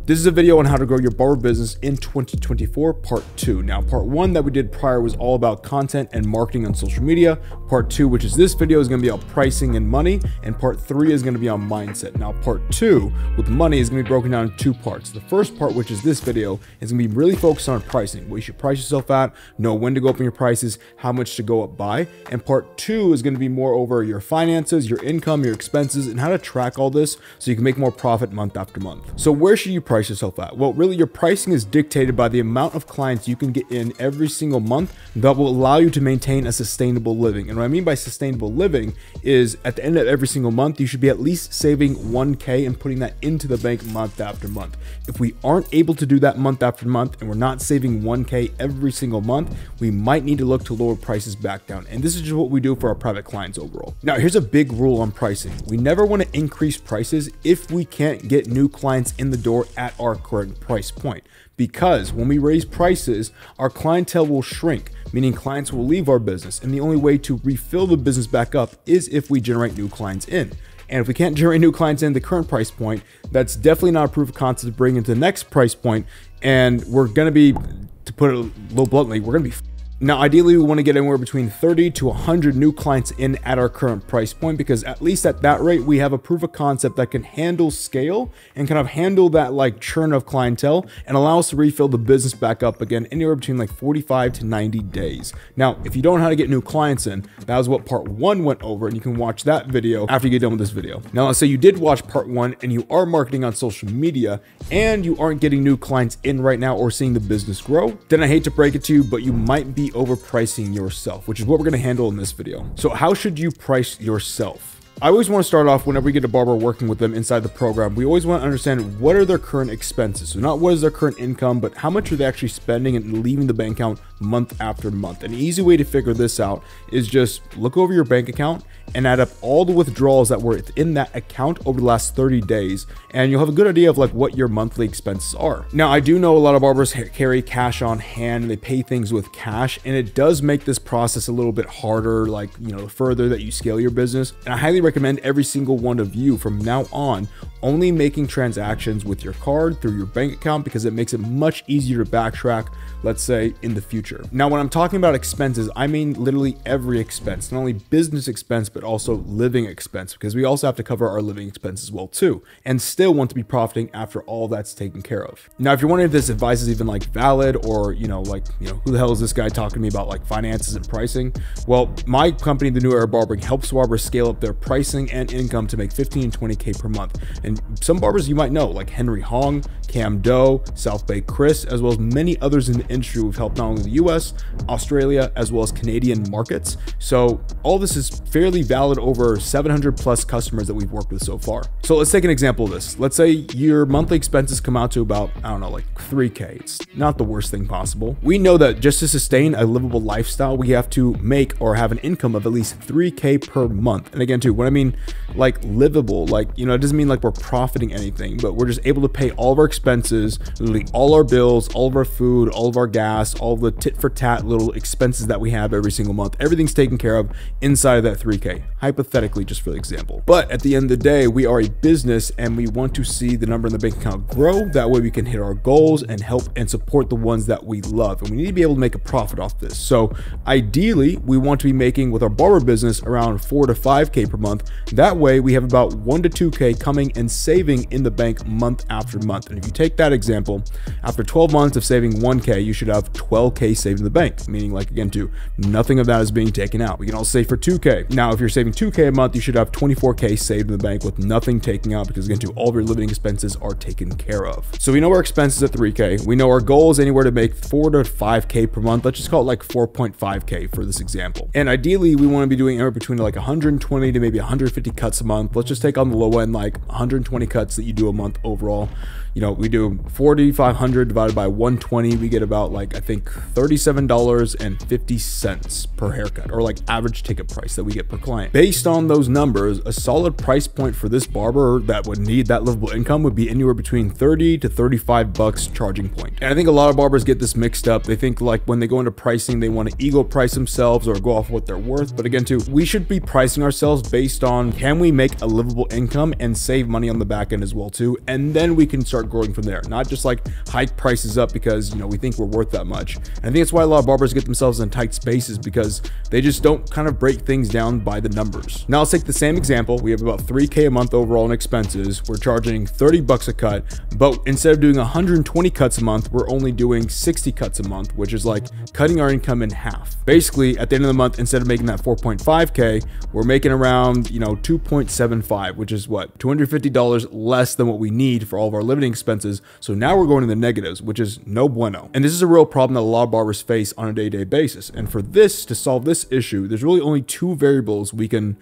This is a video on how to grow your barber business in 2024, part 2. Now, part 1 that we did prior was all about content and marketing on social media. Part 2, which is this video, is going to be on pricing and money, and part 3 is going to be on mindset. Now, part 2 with money is going to be broken down in 2 parts. The first part, which is this video, is going to be really focused on pricing, what you should price yourself at, know when to go up in your prices, how much to go up by. And part 2 is going to be more over your finances, your income, your expenses, and how to track all this so you can make more profit month after month. So where should you price yourself at? Well, really, your pricing is dictated by the amount of clients you can get in every single month that will allow you to maintain a sustainable living. And what I mean by sustainable living is at the end of every single month, you should be at least saving 1K and putting that into the bank month after month. If we aren't able to do that month after month and we're not saving 1K every single month, we might need to look to lower prices back down. And this is just what we do for our private clients overall. Now, here's a big rule on pricing. We never want to increase prices if we can't get new clients in the door at our current price point, because when we raise prices, our clientele will shrink, meaning clients will leave our business, and the only way to refill the business back up is if we generate new clients in. And if we can't generate new clients in the current price point, that's definitely not a proof of concept to bring into the next price point, and we're going to be, to put it a little bluntly, we're going to be now, ideally, we want to get anywhere between 30 to 100 new clients in at our current price point, because at least at that rate, we have a proof of concept that can handle scale and kind of handle that like churn of clientele and allow us to refill the business back up again anywhere between like 45 to 90 days. Now, if you don't know how to get new clients in, that was what part 1 went over, and you can watch that video after you get done with this video. Now, let's say you did watch part 1 and you are marketing on social media and you aren't getting new clients in right now or seeing the business grow, then I hate to break it to you, but you might be overpricing yourself, which is what we're going to handle in this video. So how should you price yourself? I always want to start off whenever we get a barber working with them inside the program. We always want to understand what are their current expenses. So not what is their current income, but how much are they actually spending and leaving the bank account month after month. An easy way to figure this out is just look over your bank account and add up all the withdrawals that were in that account over the last 30 days. And you'll have a good idea of like what your monthly expenses are. Now, I do know a lot of barbers carry cash on hand and they pay things with cash. And it does make this process a little bit harder, like, you know, the further that you scale your business. And I highly recommend every single one of you from now on only making transactions with your card through your bank account, because it makes it much easier to backtrack, let's say, in the future. Now, when I'm talking about expenses, I mean literally every expense, not only business expense, but also living expense, because we also have to cover our living expense as well too, and still want to be profiting after all that's taken care of. Now, if you're wondering if this advice is even like valid, or, who the hell is this guy talking to me about like finances and pricing? Well, my company, The New Era Barbering, helps barbers scale up their pricing and income to make 15 and 20K per month. And some barbers you might know, like Henry Hong, Cam Doe, South Bay Chris, as well as many others in the industry. We've helped not only the US, Australia, as well as Canadian markets. So all this is fairly valid over 700 plus customers that we've worked with so far. So let's take an example of this. Let's say your monthly expenses come out to about, I don't know, like 3K. It's not the worst thing possible. We know that just to sustain a livable lifestyle, we have to make or have an income of at least 3K per month. And again, too, when I mean like livable, like, it doesn't mean like we're profiting anything, but we're just able to pay all of our expenses, literally all our bills, all of our food, all of our gas, all of the tit for tat little expenses that we have every single month. Everything's taken care of inside of that 3K, hypothetically, just for the example. But at the end of the day, we are a business and we want to see the number in the bank account grow. That way we can hit our goals and help and support the ones that we love. And we need to be able to make a profit off this. So ideally, we want to be making with our barber business around 4 to 5K per month. That way we have about 1 to 2K coming and saving in the bank month after month. And if you take that example, after 12 months of saving 1K, you should have 12K saved in the bank, meaning like, again, too, nothing of that is being taken out. We can also save for 2K. Now, if you're saving 2K a month, you should have 24K saved in the bank with nothing taken out, because again, too, all of your living expenses are taken care of. So we know our expenses at 3K. We know our goal is anywhere to make 4 to 5K per month. Let's just call it like 4.5K for this example. And ideally, we want to be doing anywhere between like 120 to maybe 150 cuts a month. Let's just take on the low end, like 120 cuts that you do a month overall. We do 4,500 divided by 120. We get about like, I think $37.50 per haircut, or like average ticket price that we get per client. Based on those numbers, a solid price point for this barber that would need that livable income would be anywhere between 30 to 35 bucks charging point. And I think a lot of barbers get this mixed up. They think like when they go into pricing, they want to ego price themselves or go off what they're worth. But again, too, we should be pricing ourselves based on, can we make a livable income and save money on the back end as well too? And then we can start start growing from there, not just like hike prices up because, you know, we think we're worth that much. And I think that's why a lot of barbers get themselves in tight spaces, because they just don't kind of break things down by the numbers. Now let's take the same example. We have about 3K a month overall in expenses. We're charging 30 bucks a cut, but instead of doing 120 cuts a month, we're only doing 60 cuts a month, which is like cutting our income in half. Basically, at the end of the month, instead of making that 4.5K, we're making around, you know, 2.75, which is what, $250 less than what we need for all of our living expenses. So now we're going to the negatives, which is no bueno. And this is a real problem that a lot of barbers face on a day-to-day basis. And for this, to solve this issue, there's really only two variables we can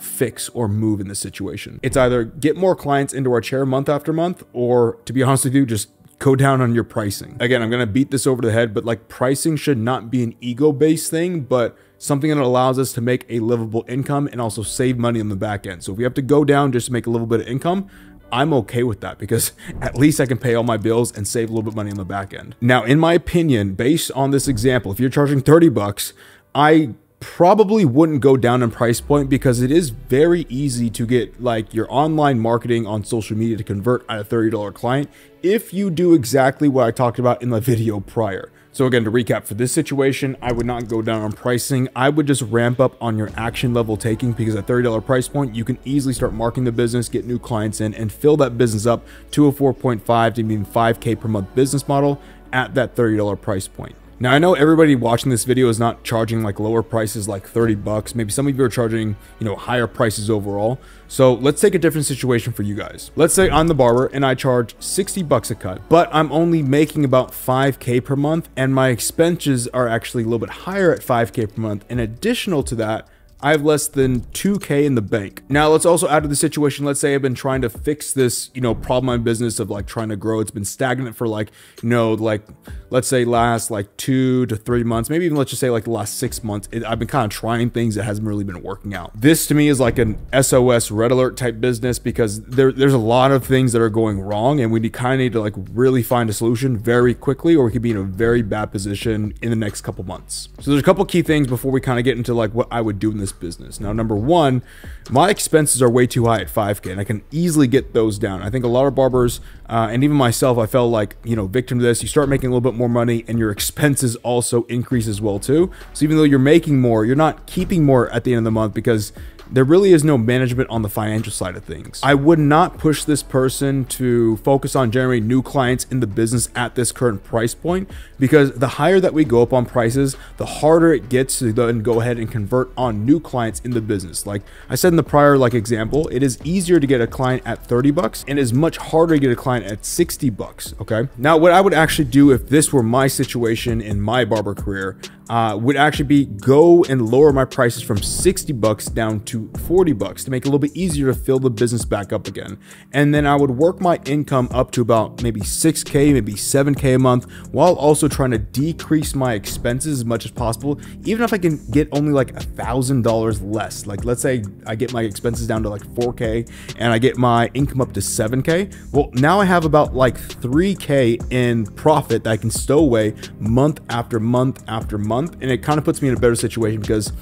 fix or move in this situation. It's either get more clients into our chair month after month, or, to be honest with you, just go down on your pricing. Again, I'm going to beat this over the head, but like, pricing should not be an ego-based thing, but something that allows us to make a livable income and also save money on the back end. So if we have to go down just to make a little bit of income, I'm okay with that, because at least I can pay all my bills and save a little bit of money on the back end. Now, in my opinion, based on this example, if you're charging 30 bucks, I probably wouldn't go down in price point, because it is very easy to get like your online marketing on social media to convert at a $30 client if you do exactly what I talked about in the video prior. So again, to recap, for this situation, I would not go down on pricing. I would just ramp up on your action level taking, because at $30 price point, you can easily start marketing the business, get new clients in, and fill that business up to a 4.5 to even 5K per month business model at that $30 price point. Now, I know everybody watching this video is not charging like lower prices like 30 bucks. Maybe some of you are charging, you know, higher prices overall. So let's take a different situation for you guys. Let's say I'm the barber and I charge 60 bucks a cut, but I'm only making about 5K per month, and my expenses are actually a little bit higher at 5K per month. And additional to that, I have less than 2K in the bank. Now let's also add to the situation. Let's say I've been trying to fix this, you know, problem in business of like trying to grow. It's been stagnant for like, you know, like let's say last like 2 to 3 months, maybe even let's just say like the last 6 months. I've been kind of trying things that hasn't really been working out. This to me is like an SOS red alert type business, because there's a lot of things that are going wrong, and we kind of need to like really find a solution very quickly, or we could be in a very bad position in the next couple months. So there's a couple key things before we kind of get into like what I would do in this business. Now, number one, my expenses are way too high at 5K, and I can easily get those down. I think a lot of barbers, and even myself, I felt like, you know, victim to this. You start making a little bit more money, and your expenses also increase as well too. So even though you're making more, you're not keeping more at the end of the month, because there really is no management on the financial side of things. I would not push this person to focus on generating new clients in the business at this current price point, because the higher that we go up on prices, the harder it gets to then go ahead and convert on new clients in the business. Like I said in the prior like example, it is easier to get a client at 30 bucks and it is much harder to get a client at 60 bucks. Okay. Now what I would actually do if this were my situation in my barber career, would actually be go and lower my prices from 60 bucks down to 40 bucks to make it a little bit easier to fill the business back up again. And then I would work my income up to about maybe 6K, maybe 7K a month, while also trying to decrease my expenses as much as possible. Even if I can get only like $1,000 less, like let's say I get my expenses down to like 4K and I get my income up to 7K. Well, now I have about like 3K in profit that I can stow away month after month after month. And it kind of puts me in a better situation, because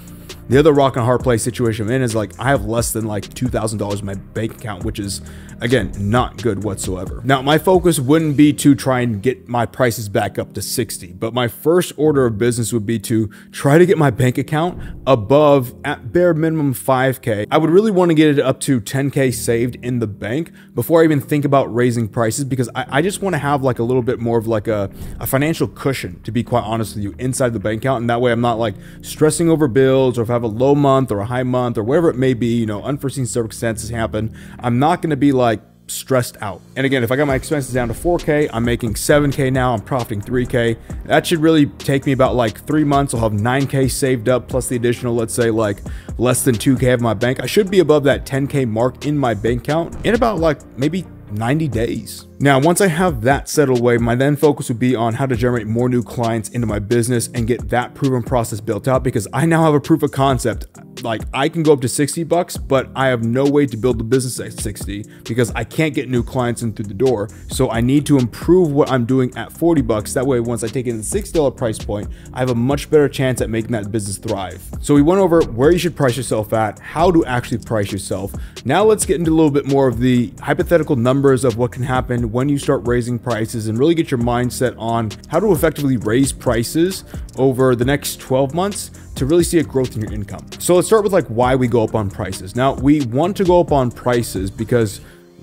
the other rock and hard place situation I'm in is like I have less than like $2,000 in my bank account, which is again not good whatsoever. Now my focus wouldn't be to try and get my prices back up to 60, but my first order of business would be to try to get my bank account above at bare minimum 5K. I would really want to get it up to 10K saved in the bank before I even think about raising prices, because I just want to have like a little bit more of like a financial cushion, to be quite honest with you, inside the bank account. And that way I'm not like stressing over bills, or if I have a low month or a high month or whatever it may be, you know, unforeseen circumstances happen, I'm not going to be like stressed out. And again, if I got my expenses down to 4K, I'm making 7K now, I'm profiting 3K. That should really take me about like 3 months. I'll have 9K saved up plus the additional, let's say like less than 2K of my bank. I should be above that 10K mark in my bank account in about like maybe 90 days. Now, once I have that settled away, my then focus would be on how to generate more new clients into my business and get that proven process built out, because I now have a proof of concept. Like I can go up to 60 bucks, but I have no way to build the business at 60 because I can't get new clients in through the door. So I need to improve what I'm doing at 40 bucks. That way, once I take in the $60 price point, I have a much better chance at making that business thrive. So we went over where you should price yourself at, how to actually price yourself. Now let's get into a little bit more of the hypothetical numbers of what can happen happen when you start raising prices and really get your mindset on how to effectively raise prices over the next 12 months to really see a growth in your income. So let's start with like why we go up on prices. Now, we want to go up on prices because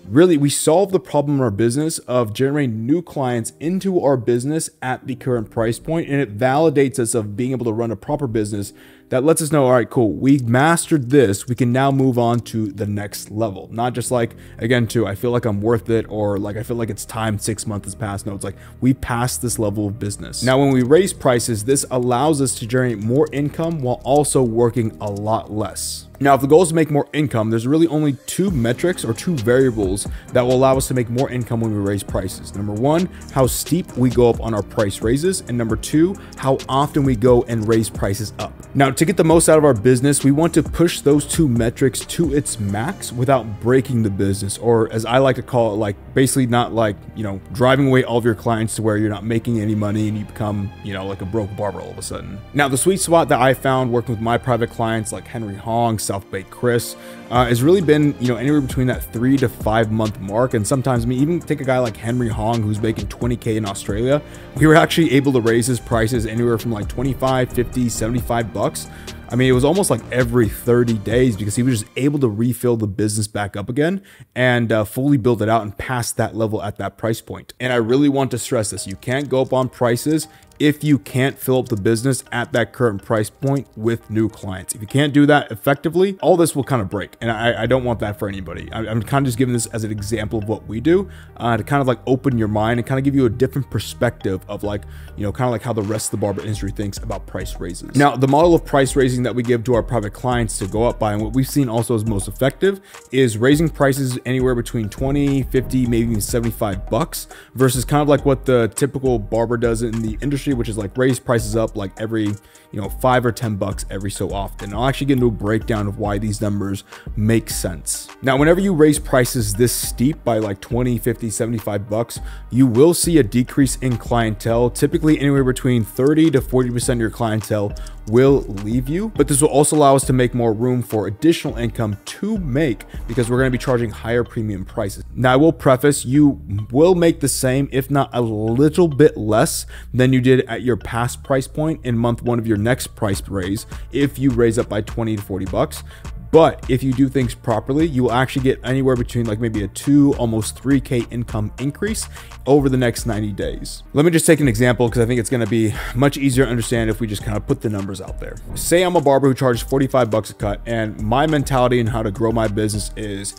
really we solve the problem in our business of generating new clients into our business at the current price point, and it validates us of being able to run a proper business that lets us know, all right, cool, we've mastered this, we can now move on to the next level. Not just like, again, I feel like I'm worth it, or like I feel like it's time, 6 months has passed. No, it's like we passed this level of business. Now, when we raise prices, this allows us to generate more income while also working a lot less. Now, if the goal is to make more income, there's really only two metrics or two variables that will allow us to make more income when we raise prices. Number one, how steep we go up on our price raises. And number two, how often we go and raise prices up. Now, to get the most out of our business, we want to push those two metrics to its max without breaking the business, or as I like to call it, like basically not like, driving away all of your clients to where you're not making any money and you become, like a broke barber all of a sudden. Now, the sweet spot that I found working with my private clients like Henry Hong, South Bay Chris, has really been, anywhere between that 3 to 5 month mark. And sometimes, even take a guy like Henry Hong, who's making 20K in Australia, we were actually able to raise his prices anywhere from like 25, 50, 75 bucks. I mean, it was almost like every 30 days because he was just able to refill the business back up again and fully build it out and pass that level at that price point. And I really want to stress this. You can't go up on prices if you can't fill up the business at that current price point with new clients. If you can't do that effectively, all this will kind of break. And I don't want that for anybody. I'm kind of just giving this as an example of what we do to kind of like open your mind and kind of give you a different perspective of like, kind of like how the rest of the barber industry thinks about price raises. Now, the model of price raising that we give to our private clients to go up by, and what we've seen also is most effective, is raising prices anywhere between 20, 50, maybe even 75 bucks versus kind of like what the typical barber does in the industry, which is like raise prices up like every, 5 or 10 bucks every so often. I'll actually get into a breakdown of why these numbers make sense. Now, whenever you raise prices this steep by like 20, 50, 75 bucks, you will see a decrease in clientele. Typically anywhere between 30 to 40% of your clientele will leave you, but this will also allow us to make more room for additional income to make because we're going to be charging higher premium prices. Now, I will preface, you will make the same, if not a little bit less than you did at your past price point in month one of your next price raise if you raise up by 20 to 40 bucks. But if you do things properly, you will actually get anywhere between like maybe a 2, almost 3K income increase over the next 90 days. Let me just take an example because I think it's going to be much easier to understand if we just kind of put the numbers out there. Say I'm a barber who charges 45 bucks a cut, and my mentality and how to grow my business is,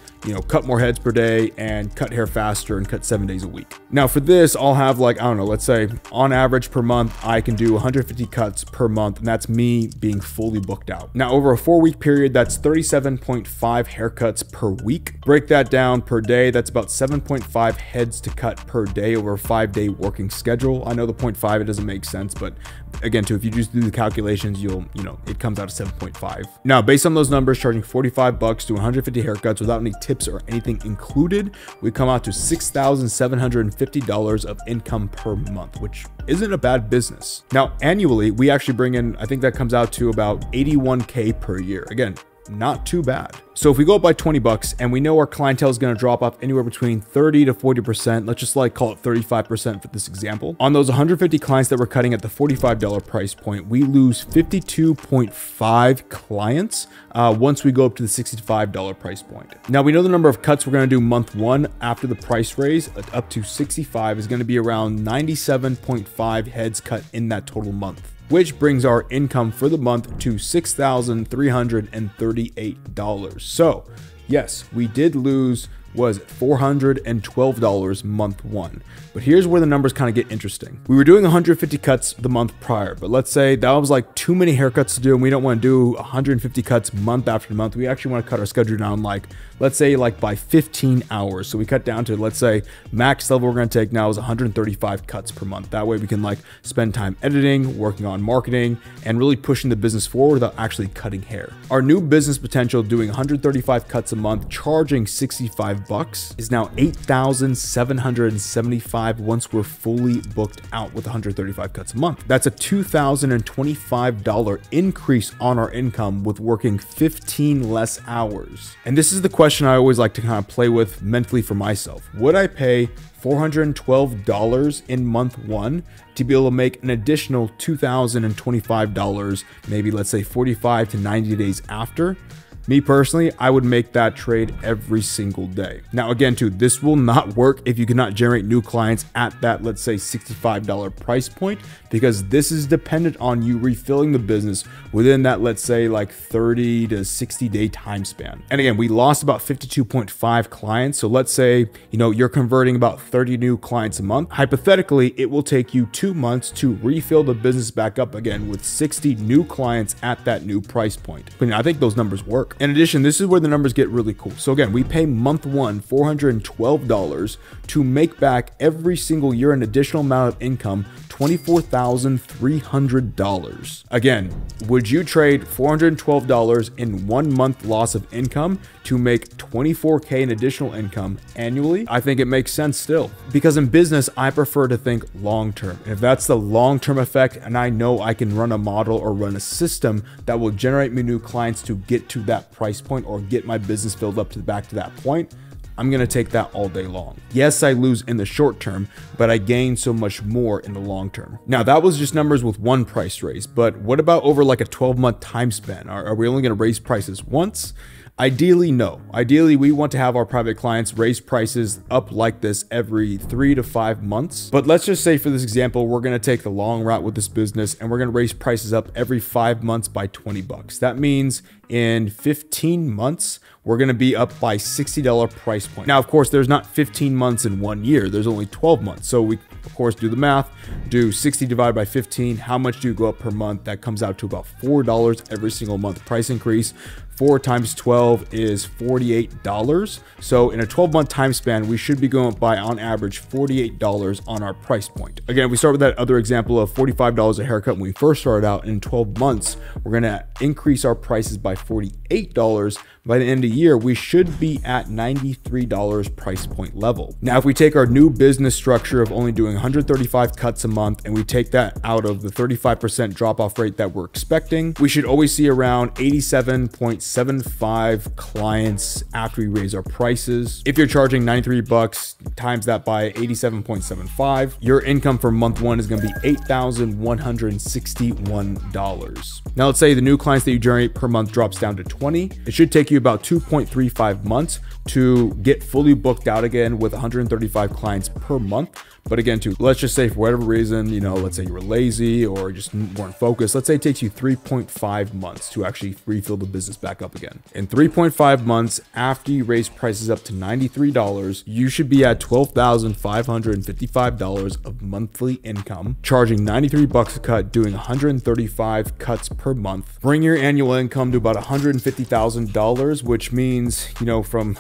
cut more heads per day and cut hair faster and cut 7 days a week. Now for this, I'll have like, I don't know, let's say on average per month, I can do 150 cuts per month, and that's me being fully booked out. Now over a 4-week period, that's 37.5 haircuts per week. Break that down per day, that's about 7.5 heads to cut per day over a 5-day working schedule. I know the 0.5, it doesn't make sense, but again, too, if you just do the calculations, it comes out to 7.5. Now, based on those numbers, charging 45 bucks to 150 haircuts without any tips or anything included, we come out to $6,750 of income per month, which isn't a bad business. Now, annually, we actually bring in, I think that comes out to about 81K per year. Again, not too bad. So if we go up by 20 bucks and we know our clientele is going to drop off anywhere between 30 to 40%, let's just like call it 35% for this example. On those 150 clients that we're cutting at the $45 price point, we lose 52.5 clients once we go up to the $65 price point. Now we know the number of cuts we're going to do month one after the price raise up to 65 is going to be around 97.5 heads cut in that total month, which brings our income for the month to $6,338. So yes, we did lose, was $412 month one. But here's where the numbers kind of get interesting. We were doing 150 cuts the month prior, but let's say that was like too many haircuts to do and we don't want to do 150 cuts month after month. We actually want to cut our schedule down, like, let's say like by 15 hours. So we cut down to, let's say max level we're going to take now is 135 cuts per month. That way we can like spend time editing, working on marketing, and really pushing the business forward without actually cutting hair. Our new business potential doing 135 cuts a month, charging 65 bucks is now $8,775 once we're fully booked out with 135 cuts a month. That's a $2,025 increase on our income with working 15 less hours. And this is the question I always like to kind of play with mentally for myself. Would I pay $412 in month one to be able to make an additional $2,025, maybe let's say 45 to 90 days after. Me personally, I would make that trade every single day. Now, again, too, this will not work if you cannot generate new clients at that, let's say, $65 price point, because this is dependent on you refilling the business within that, let's say, like 30 to 60 day time span. And again, we lost about 52.5 clients. So let's say, you're converting about 30 new clients a month. Hypothetically, it will take you 2 months to refill the business back up again with 60 new clients at that new price point. But I think those numbers work. In addition, this is where the numbers get really cool. So again, we pay month one $412 to make back every single year an additional amount of income, $24,300. Again, would you trade $412 in 1 month loss of income to make $24K in additional income annually? I think it makes sense still, because in business, I prefer to think long-term. And if that's the long-term effect, and I know I can run a model or run a system that will generate me new clients to get to that price point or get my business filled up to back to that point, I'm going to take that all day long. Yes, I lose in the short term, but I gain so much more in the long term. Now, that was just numbers with one price raise, but what about over like a 12-month time span? Are we only going to raise prices once? Ideally, no. Ideally, we want to have our private clients raise prices up like this every 3 to 5 months. But let's just say for this example, we're going to take the long route with this business and we're going to raise prices up every 5 months by 20 bucks. That means in 15 months, we're going to be up by $60 price point. Now, of course, there's not 15 months in 1 year. There's only 12 months. So we, of course, do the math, do 60 divided by 15. How much do you go up per month? That comes out to about $4 every single month price increase. 4 times 12 is $48. So in a 12-month time span, we should be going up by, on average, $48 on our price point. Again, we start with that other example of $45 a haircut when we first started out. In 12 months, we're going to increase our prices by $48. By the end of the year, we should be at $93 price point level. Now, if we take our new business structure of only doing 135 cuts a month and we take that out of the 35% drop-off rate that we're expecting, we should always see around 87.75 clients after we raise our prices. If you're charging 93 bucks, times that by 87.75, your income for month one is going to be $8,161. Now, let's say the new clients that you generate per month drops down to 20. It should take you about 2.35 months to get fully booked out again with 135 clients per month. But again, too, let's just say for whatever reason, let's say you were lazy or just weren't focused. Let's say it takes you 3.5 months to actually refill the business back up again. In 3.5 months, after you raise prices up to $93, you should be at $12,555 of monthly income, charging 93 bucks a cut, doing 135 cuts per month. Bring your annual income to about $150,000, which means, from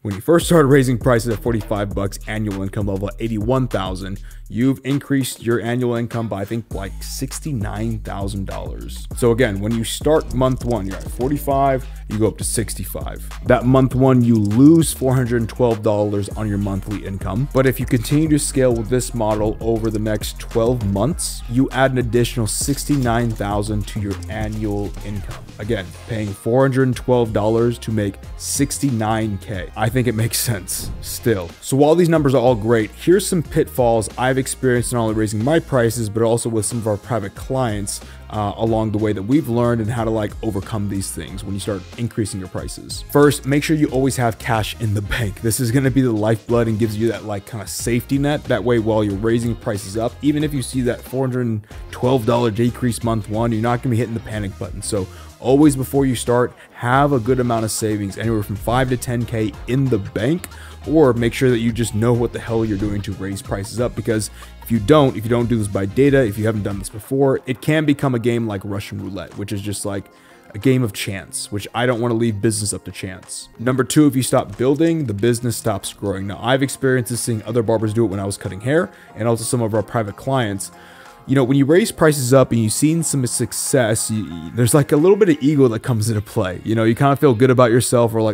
when you first started raising prices at 45 bucks, annual income level at 81,000, you've increased your annual income by, I think, like $69,000. So again, when you start month one, you're at 45, you go up to 65. That month one, you lose $412 on your monthly income. But if you continue to scale with this model over the next 12 months, you add an additional $69,000 to your annual income. Again, paying $412 to make $69K. I think it makes sense still. So while these numbers are all great, here's some pitfalls I've experienced not only raising my prices, but also with some of our private clients along the way that we've learned and how to overcome these things when you start increasing your prices. First, make sure you always have cash in the bank. This is going to be the lifeblood and gives you that kind of safety net. That way, while you're raising prices up, even if you see that $412 decrease month one, you're not going to be hitting the panic button. So always, before you start, have a good amount of savings, anywhere from 5 to 10K in the bank, or make sure that you just know what the hell you're doing to raise prices up. Because if you don't do this by data, if you haven't done this before, it can become a game like Russian roulette, which is just like a game of chance, which I don't want to leave business up to chance. Number two, if you stop building, the business stops growing. Now, I've experienced this, seeing other barbers do it when I was cutting hair, and also some of our private clients. When you raise prices up and you've seen some success, there's like a little bit of ego that comes into play. You kind of feel good about yourself, or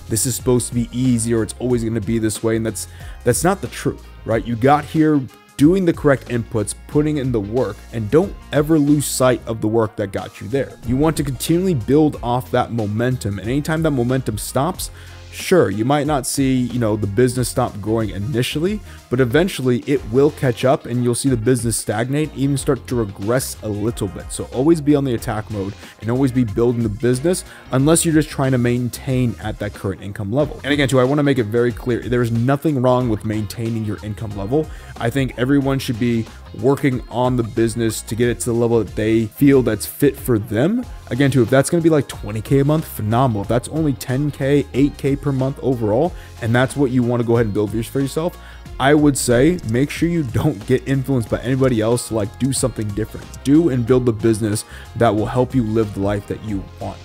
this is supposed to be easy, or it's always going to be this way. And that's not the truth, right? You got here doing the correct inputs, putting in the work, and don't ever lose sight of the work that got you there. You want to continually build off that momentum. And anytime that momentum stops, Sure, you might not see, the business stop growing initially, but eventually it will catch up and you'll see the business stagnate, even start to regress a little bit. So always be on the attack mode and always be building the business unless you're just trying to maintain at that current income level. And again, too, I want to make it very clear, there's nothing wrong with maintaining your income level. I think everyone should be working on the business to get it to the level that they feel that's fit for them. Again, too, if that's going to be like 20K a month, phenomenal. If that's only 10K, 8K per month overall, and that's what you want to go ahead and build for yourself, I would say make sure you don't get influenced by anybody else to like do something different. Do and build the business that will help you live the life that you want.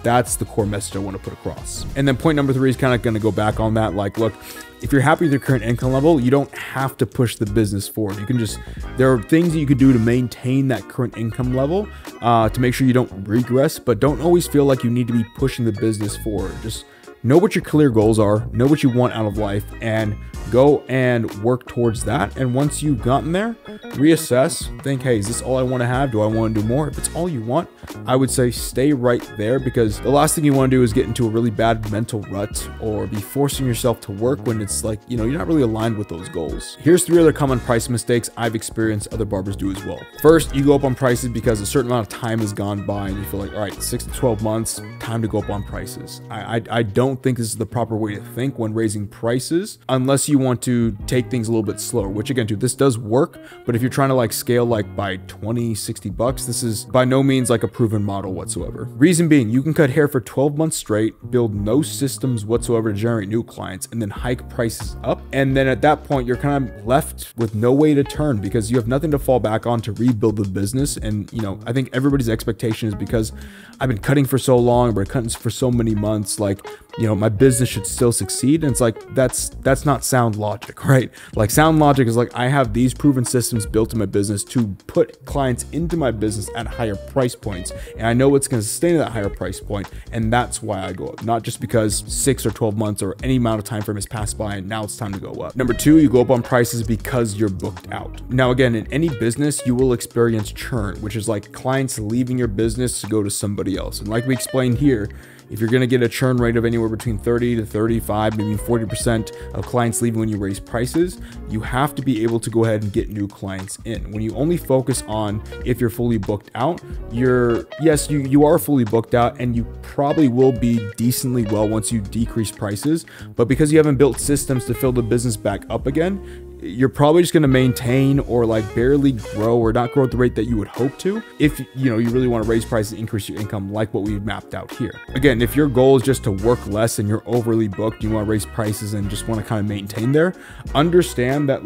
That's the core message I want to put across. And then point number 3 is kind of going to go back on that. Like, look, if you're happy with your current income level, you don't have to push the business forward. You can just, there are things that you could do to maintain that current income level to make sure you don't regress, but don't always feel like you need to be pushing the business forward. Just know what your clear goals are, know what you want out of life, and go and work towards that. And once you've gotten there, reassess, think, hey, is this all I want to have? Do I want to do more? If it's all you want, I would say stay right there, because the last thing you want to do is get into a really bad mental rut or be forcing yourself to work when it's like, you're not really aligned with those goals. Here's 3 other common price mistakes I've experienced other barbers do as well. First, you go up on prices because a certain amount of time has gone by and you feel like, all right, 6 to 12 months, time to go up on prices. I don't think this is the proper way to think when raising prices, unless you want to take things a little bit slower, which again, too, this does work. But if you're trying to like scale like by 20, 60 bucks, this is by no means like a proven model whatsoever. Reason being, you can cut hair for 12 months straight, build no systems whatsoever to generate new clients, and then hike prices up. And then at that point, you're kind of left with no way to turn because you have nothing to fall back on to rebuild the business. And, I think everybody's expectation is because I've been cutting for so long, I've been cutting for so many months, like, my business should still succeed. And it's like, that's not sound logic, right? Like sound logic is like, I have these proven systems built in my business to put clients into my business at higher price points. And I know what's going to sustain that higher price point. And that's why I go up, not just because 6 or 12 months or any amount of time frame has passed by and now it's time to go up. Number 2, you go up on prices because you're booked out. Now, again, in any business, you will experience churn, which is like clients leaving your business to go to somebody else. And like we explained here, if you're going to get a churn rate of anywhere between 30 to 35, maybe 40% of clients leaving when you raise prices, you have to be able to go ahead and get new clients in. When you only focus on if you're fully booked out, yes, you are fully booked out and you probably will be decently well once you decrease prices. But because you haven't built systems to fill the business back up again, you're probably just going to maintain or like barely grow or not grow at the rate that you would hope to if you really want to raise prices and increase your income like what we've mapped out here. Again, if your goal is just to work less and you're overly booked, you want to raise prices and just want to kind of maintain there, understand that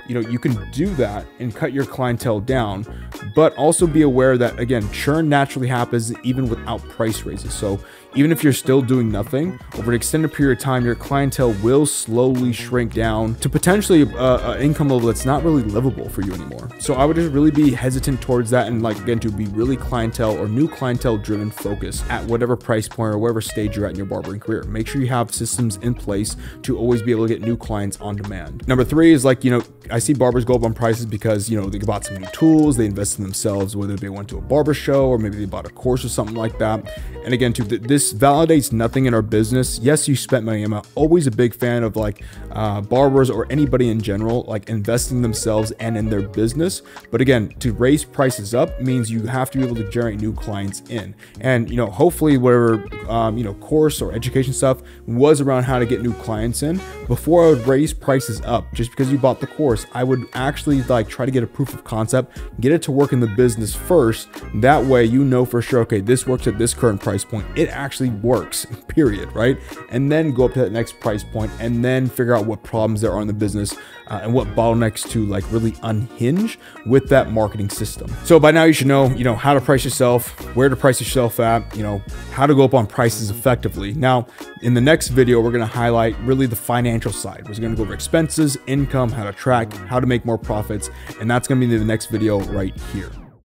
you can do that and cut your clientele down, but also be aware that, again, churn naturally happens even without price raises. So even if you're still doing nothing, over an extended period of time, your clientele will slowly shrink down to potentially an income level that's not really livable for you anymore. So I would just really be hesitant towards that and again, to be really clientele or new clientele driven focus at whatever price point or whatever stage you're at in your barbering career. Make sure you have systems in place to always be able to get new clients on demand. Number 3 is I see barbers go up on prices because, they bought some new tools, they invest in themselves, whether they went to a barber show or maybe they bought a course or something like that. And again, too, this validates nothing in our business. Yes, you spent money. I'm always a big fan of barbers or anybody in general, investing themselves and in their business. But again, to raise prices up means you have to be able to generate new clients in. And, hopefully whatever, course or education stuff was around how to get new clients in. Before I would raise prices up, just because you bought the course, I would actually try to get a proof of concept, get it to work in the business first. That way, for sure, okay, this works at this current price point. It actually works, period, right? And then go up to that next price point and then figure out what problems there are in the business and what bottlenecks to really unhinge with that marketing system. So by now you should know, how to price yourself, where to price yourself at, how to go up on prices effectively. Now, in the next video, we're going to highlight really the financial side. We're going to go over expenses, income, how to track, how to make more profits, and that's going to be the next video right here.